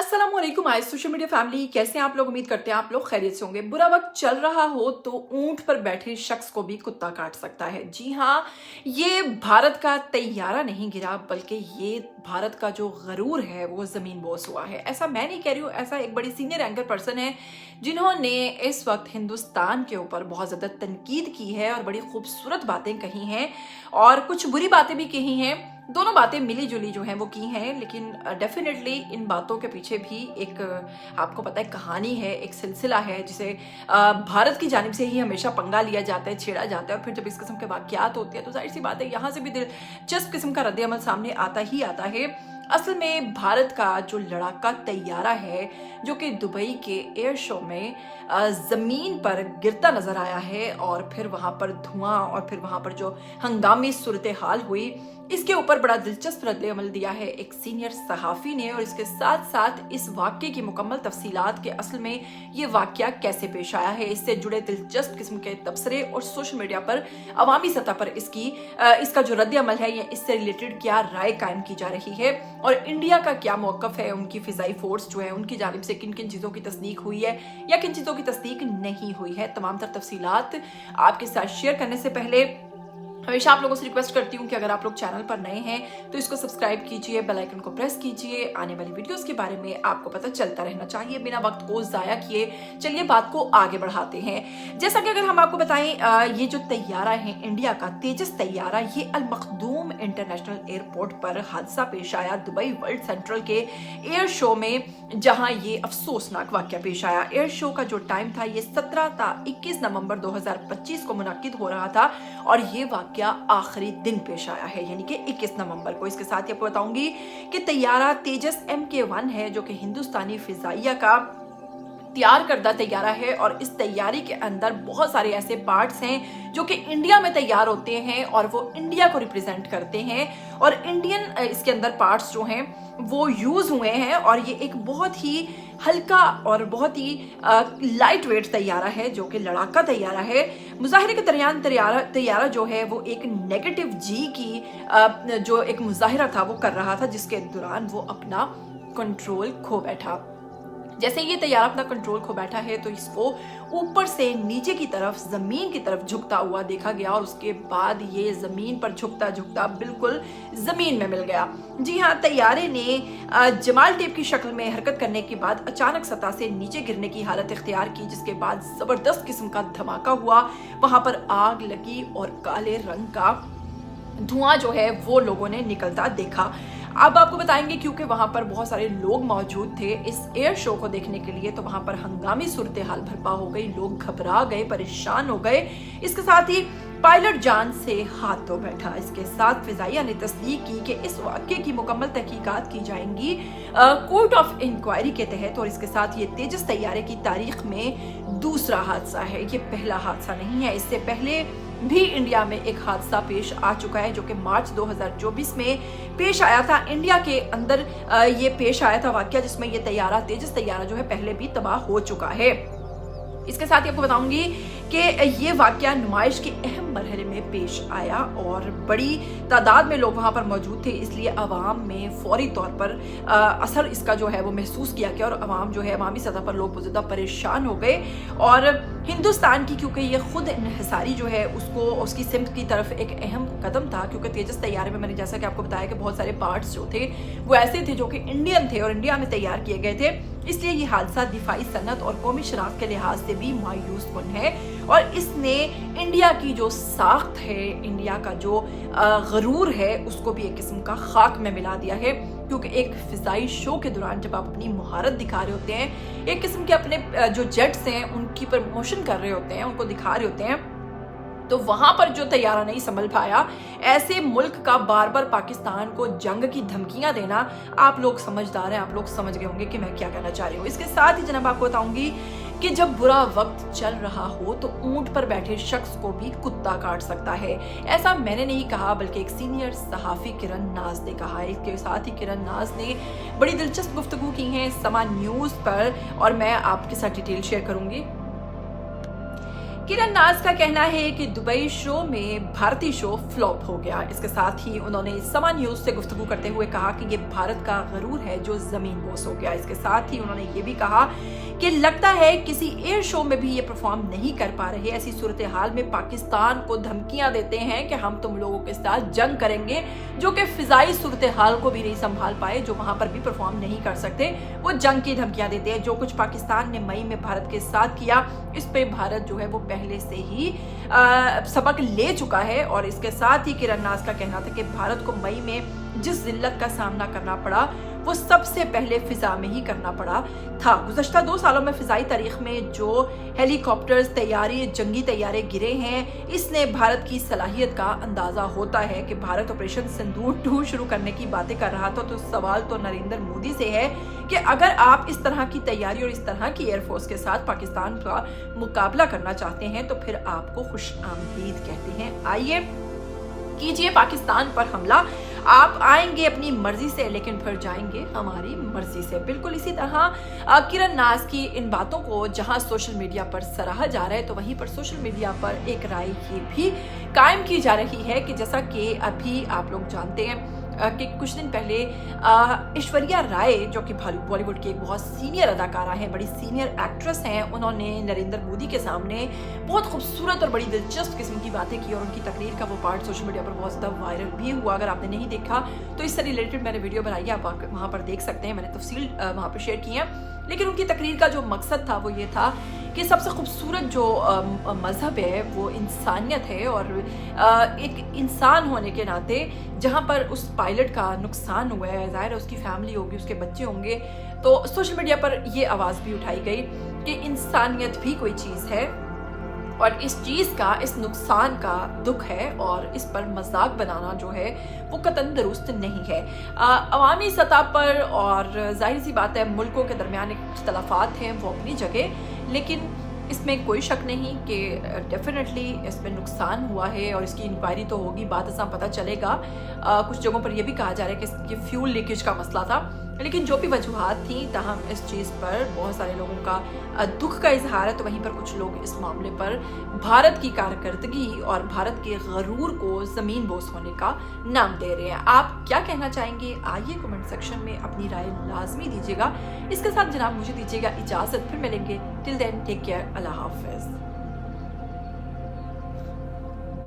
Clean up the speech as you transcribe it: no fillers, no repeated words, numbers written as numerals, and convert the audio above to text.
अस्सलाम वालेकुम आज सोशल मीडिया फैमिली, कैसे हैं आप लोग। उम्मीद करते हैं आप लोग खैरियत से होंगे। बुरा वक्त चल रहा हो तो ऊंट पर बैठे शख्स को भी कुत्ता काट सकता है। जी हाँ, ये भारत का तैयारा नहीं गिरा, बल्कि ये भारत का जो गरूर है वो जमीन बोस हुआ है। ऐसा मैं नहीं कह रही हूँ, ऐसा एक बड़ी सीनियर एंकर पर्सन है जिन्होंने इस वक्त हिंदुस्तान के ऊपर बहुत ज्यादा तनकीद की है और बड़ी खूबसूरत बातें कही हैं और कुछ बुरी बातें भी कही हैं। दोनों बातें मिली जुली जो हैं वो की हैं, लेकिन डेफिनेटली इन बातों के पीछे भी एक आपको पता है कहानी है, एक सिलसिला है जिसे भारत की जानिब से ही हमेशा पंगा लिया जाता है, छेड़ा जाता है। और फिर जब इस किस्म के वाकयात होते हैं तो जाहिर सी बात है यहाँ से भी दिलचस्प किस्म का रद्द-ए-अमल सामने आता ही आता है। असल में भारत का जो लड़ाका तैयारा है जो कि दुबई के एयर शो में जमीन पर गिरता नजर आया है और फिर वहां पर धुआं और फिर वहां पर जो हंगामी सूरत हाल हुई, इसके ऊपर बड़ा दिलचस्प रद्द-ए-अमल दिया है एक सीनियर सहाफी ने। और इसके साथ साथ इस वाक्य की मुकम्मल तफसीलात के असल में ये वाक्या कैसे पेश आया है, इससे जुड़े दिलचस्प किस्म के तबसरे और सोशल मीडिया पर अवामी सतह पर इसका जो रद्द-ए-अमल है या इससे रिलेटेड क्या राय कायम की जा रही है और इंडिया का क्या मौकफ है, उनकी फिजाई फोर्स जो है उनकी जानिब से किन किन चीजों की तस्दीक हुई है या किन चीजों की तस्दीक नहीं हुई है। तमाम तर तफसीलात आपके साथ शेयर करने से पहले हमेशा आप लोगों से रिक्वेस्ट करती हूँ कि अगर आप लोग चैनल पर नए हैं तो इसको सब्सक्राइब कीजिए, बेल आइकन को प्रेस कीजिए। आने वाली वीडियोस के बारे में आपको पता चलता रहना चाहिए बिना वक्त को जाया किए। चलिए बात को आगे बढ़ाते हैं। जैसा कि अगर हम आपको बताएं, ये जो तैयारा है इंडिया का तेजस तैयारा, ये अल मखदूम इंटरनेशनल एयरपोर्ट पर हादसा पेश आया दुबई वर्ल्ड सेंट्रल के एयर शो में, जहां ये अफसोसनाक वाकया पेश आया। एयर शो का जो टाइम था ये 17 ता 21 नवंबर 2025 को मुनाकिद हो रहा था और ये क्या आखिरी दिन पेश आया है यानी कि 21 नवंबर को। इसके साथ ही आपको बताऊंगी कि तैयारा तेजस MK1 है जो कि हिंदुस्तानी फिजाइया का तैयार करदा तैयारा है और इस तैयारी के अंदर बहुत सारे ऐसे पार्ट्स हैं जो कि इंडिया में तैयार होते हैं और वो इंडिया को रिप्रेजेंट करते हैं और इंडियन इसके अंदर पार्ट्स जो हैं वो यूज हुए हैं और ये एक बहुत ही हल्का और बहुत ही लाइट वेट तैयारा है जो कि लड़ाका तैयारा है। मुजाहिरे के दरमियान तैयारा जो है वो एक नेगेटिव जी की जो एक मुजाहिरा था वो कर रहा था, जिसके दौरान वो अपना कंट्रोल खो बैठा। जैसे ये तैयारा अपना कंट्रोल खो बैठा है तो इसको ऊपर से नीचे की तरफ जमीन की तरफ झुकता हुआ देखा गया और उसके बाद ये जमीन पर झुकता झुकता बिल्कुल जमीन में मिल गया। जी हाँ, तैयारे ने जमाल टेप की शक्ल में हरकत करने के बाद अचानक सतह से नीचे गिरने की हालत इख्तियार की, जिसके बाद जबरदस्त किस्म का धमाका हुआ। वहां पर आग लगी और काले रंग का धुआं जो है वो लोगों ने निकलता देखा। अब आपको बताएंगे क्योंकि वहां पर बहुत सारे लोग मौजूद थे इस एयर शो को देखने के लिए, तो वहां पर हंगामी सूरत हाल बर्पा हो गई, लोग घबरा गए, परेशान हो गए। इसके साथ ही पायलट जान से हाथ धो बैठा। इसके साथ फिजाइया ने तस्दीक की कि इस वाक़े की मुकम्मल तहकीकात की जाएंगी कोर्ट ऑफ इंक्वायरी के तहत। और इसके साथ ये तेजस तैयारे की तारीख में दूसरा हादसा है, ये पहला हादसा नहीं है। इससे पहले भी इंडिया में एक हादसा पेश आ चुका है जो कि मार्च 2024 में पेश आया था। इंडिया के अंदर ये पेश आया था वाकया जिसमें ये तैयारा तेजस तैयारा जो है पहले भी तबाह हो चुका है। इसके साथ ही आपको बताऊंगी कि ये वाकया नुमाइश के अहम मरहले में पेश आया और बड़ी तादाद में लोग वहां पर मौजूद थे, इसलिए अवाम में फौरी तौर पर असर इसका जो है वो महसूस किया गया और अवाम जो है अवामी सतह पर लोग बहुत ज़्यादा परेशान हो गए। और हिंदुस्तान की क्योंकि ये खुद इन्हिसारी जो है उसकी सिमत की तरफ एक अहम कदम था, क्योंकि तेजस तैयारे में मैंने जैसा कि आपको बताया कि बहुत सारे पार्ट्स जो थे वो ऐसे थे जो कि इंडियन थे और इंडिया में तैयार किए गए थे, इसलिए ये हादसा दिफाई सनत और कौमी शनाख्त के लिहाज से भी मायूस कुन है और इसने इंडिया की जो साख्त है, इंडिया का जो गरूर है, उसको भी एक किस्म का खाक में मिला दिया है। क्योंकि एक फिजाई शो के दौरान जब आप अपनी महारत दिखा रहे होते हैं, एक किस्म के अपने जो जेट्स हैं उनकी प्रमोशन कर रहे होते हैं, उनको दिखा रहे होते हैं, तो वहां पर जो तैयारा नहीं संभल पाया, ऐसे मुल्क का बार बार पाकिस्तान को जंग की धमकियां देना, आप लोग समझदार हैं, आप लोग समझ गए होंगे कि मैं क्या कहना चाह रही हूँ। इसके साथ ही जनाब आपको बताऊंगी कि जब बुरा वक्त चल रहा हो तो ऊंट पर बैठे शख्स को भी कुत्ता काट सकता है। ऐसा मैंने नहीं कहा बल्कि एक सीनियर सहाफी किरण नाज ने कहा है। इसके साथ ही किरण नाज ने बड़ी दिलचस्प गुफ्तगू की है समा न्यूज पर और मैं आपके साथ डिटेल शेयर करूंगी। किरण नाज का कहना है कि दुबई शो में भारतीय शो फ्लॉप हो गया। इसके साथ ही उन्होंने समा न्यूज से गुफ्तगू करते हुए कहा कि ये भारत का गरूर है जो जमीन बोस हो गया। इसके साथ ही उन्होंने ये भी कहा कि लगता है किसी एयर शो में भी ये परफॉर्म नहीं कर पा रहे। ऐसी सूरत हाल में पाकिस्तान को धमकियां देते हैं कि हम तुम लोगों के साथ जंग करेंगे, जो कि फिजाई सूरत हाल को भी नहीं संभाल पाए, जो वहां पर भी परफॉर्म नहीं कर सकते, वो जंग की धमकियां देते हैं। जो कुछ पाकिस्तान ने मई में भारत के साथ किया, इस पे भारत जो है वो पहले से ही सबक ले चुका है। और इसके साथ ही किरण नाज का कहना था कि भारत को मई में जिस जिल्लत का सामना करना पड़ा वो सबसे पहले फिजा में ही करना पड़ा था। गुज़श्ता 2 सालों में फिजाई तारीख में जो हेलीकॉप्टर्स, जंगी तैयारे गिरे हैं, इसने भारत की सलाहियत का अंदाजा होता है कि भारत ऑपरेशन सिंदूर 2 शुरू करने की बातें कर रहा था। तो सवाल तो नरेंद्र मोदी से है कि अगर आप इस तरह की तैयारी और इस तरह की एयरफोर्स के साथ पाकिस्तान का मुकाबला करना चाहते हैं तो फिर आपको खुश आमदीद कहते हैं। आइए कीजिए पाकिस्तान पर हमला। आप आएंगे अपनी मर्जी से लेकिन फिर जाएंगे हमारी मर्जी से। बिल्कुल इसी तरह किरण नाज की इन बातों को जहां सोशल मीडिया पर सराहा जा रहा है तो वहीं पर सोशल मीडिया पर एक राय ये भी कायम की जा रही है कि जैसा कि अभी आप लोग जानते हैं कि कुछ दिन पहले ऐश्वर्या राय, जो कि बॉलीवुड की एक बहुत सीनियर अदाकारा है, बड़ी सीनियर एक्ट्रेस हैं, उन्होंने नरेंद्र मोदी के सामने बहुत खूबसूरत और बड़ी दिलचस्प किस्म की बातें की और उनकी तकरीर का वो पार्ट सोशल मीडिया पर बहुत ज़्यादा वायरल भी हुआ। अगर आपने नहीं देखा तो इससे रिलेटेड मैंने वीडियो बनाई है, आप वहाँ पर देख सकते हैं, मैंने तफसील वहाँ पर शेयर की है। लेकिन उनकी तकरीर का जो मकसद था वो ये था कि सबसे खूबसूरत जो मज़हब है वो इंसानियत है और एक इंसान होने के नाते जहाँ पर उस पायलट का नुकसान हुआ है, ज़ाहिर है उसकी फैमिली होगी, उसके बच्चे होंगे, तो सोशल मीडिया पर ये आवाज़ भी उठाई गई कि इंसानियत भी कोई चीज़ है और इस चीज़ का, इस नुकसान का दुख है और इस पर मजाक बनाना जो है वो कतन दुरुस्त नहीं है। अवामी सतह पर और जाहिर सी बात है मुल्कों के दरमियान इख्तलाफात हैं वो अपनी जगह, लेकिन इसमें कोई शक नहीं कि डेफिनेटली इसमें नुकसान हुआ है और इसकी इंक्वायरी तो होगी, बाद में पता चलेगा। कुछ जगहों पर यह भी कहा जा रहा है कि ये फ्यूल लीकेज का मसला था, लेकिन जो भी वजूहात थी ताहम इस चीज़ पर बहुत सारे लोगों का दुख का इजहार है। तो वहीं पर कुछ लोग इस मामले पर भारत की कारकर्दगी और भारत के गरूर को ज़मीन बोस होने का नाम दे रहे हैं। आप क्या कहना चाहेंगे? आइए कमेंट सेक्शन में अपनी राय लाजमी दीजिएगा। इसके साथ जनाब मुझे दीजिएगा इजाज़त, फिर मिलेंगे। टिल देन टेक केयर, अल्लाह हाफिज़।